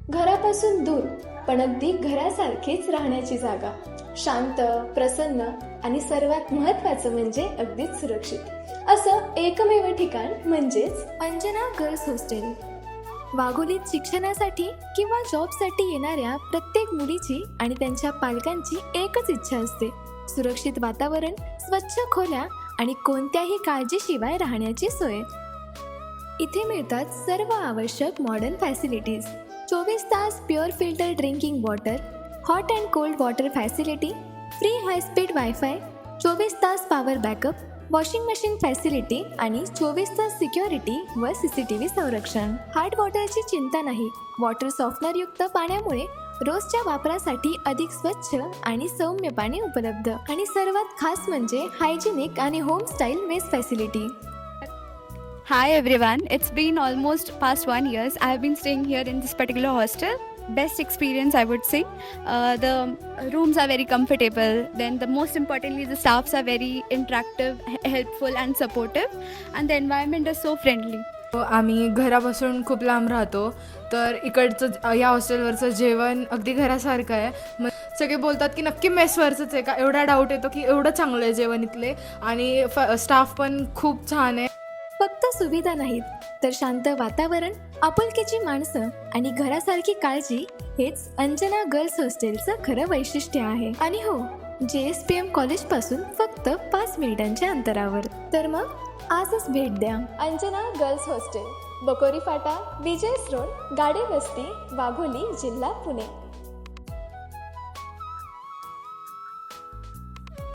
घरापासून दूर पण अगदी घरासारखीच राहण्याची जागा, शांत, प्रसन्न आणि सर्वात महत्त्वाचं म्हणजे अगदीच सुरक्षित असं एकमेव ठिकाण म्हणजेच अंजना गर्ल्स हॉस्टेल. वाघोलीत शिक्षणासाठी किंवा जॉबसाठी येणाऱ्या प्रत्येक मुलीची आणि त्यांच्या पालकांची एकच इच्छा असते: सुरक्षित वातावरण, स्वच्छ खोल्या आणि कोणत्याही काळजीशिवाय राहण्याची सोय. इथे मिळतात सर्व आवश्यक मॉडर्न फॅसिलिटीज: 24 तास pure filter drinking water, hot and cold water facility, free high speed wifi, 24 तास power backup, washing machine facility आणि 24 तास सिक्युरिटी व CCTV संरक्षण. हार्ड वॉटरची चिंता नाही. वॉटर सॉफ्टनरयुक्त पाण्यामुळे रोजच्या वापरासाठी अधिक स्वच्छ आणि सौम्य पाणी उपलब्ध. आणि सर्वात खास म्हणजे हायजेनिक आणि home style mess facility. Hi everyone, it's been almost past 1 year. I have been staying here in this particular hostel. Best experience I would say. The rooms are very comfortable. Then the most importantly the staffs are very interactive, helpful and supportive. And the environment is so friendly. आम्ही घरापासून खूप लांब राहतो, तर इकडचं या हॉस्टेलवरचं जेवण अगदी घरासारखं आहे. मग सगळे बोलतात की नक्की मेसवरचंच आहे का, एवढा डाऊट येतो की एवढं चांगलं आहे जेवण इथले. आणि स्टाफ पण खूप छान आहे. फक्त सुविधा नाहीत तर शांत वातावरण, आपुलकीची माणसं आणि घरासारखी काळजी हेच अंजना गर्ल्स हॉस्टेलचं खरं वैशिष्ट्य आहे. आणि हो, JSPM कॉलेजपासून फक्त 5 मिनिटांच्या अंतरावर. तर मग आजच भेट द्या अंजना गर्ल्स हॉस्टेल, बकोरी फाटा, विजयस रोड, गाडे वस्ती, वाघोली, जिल्हा पुणे.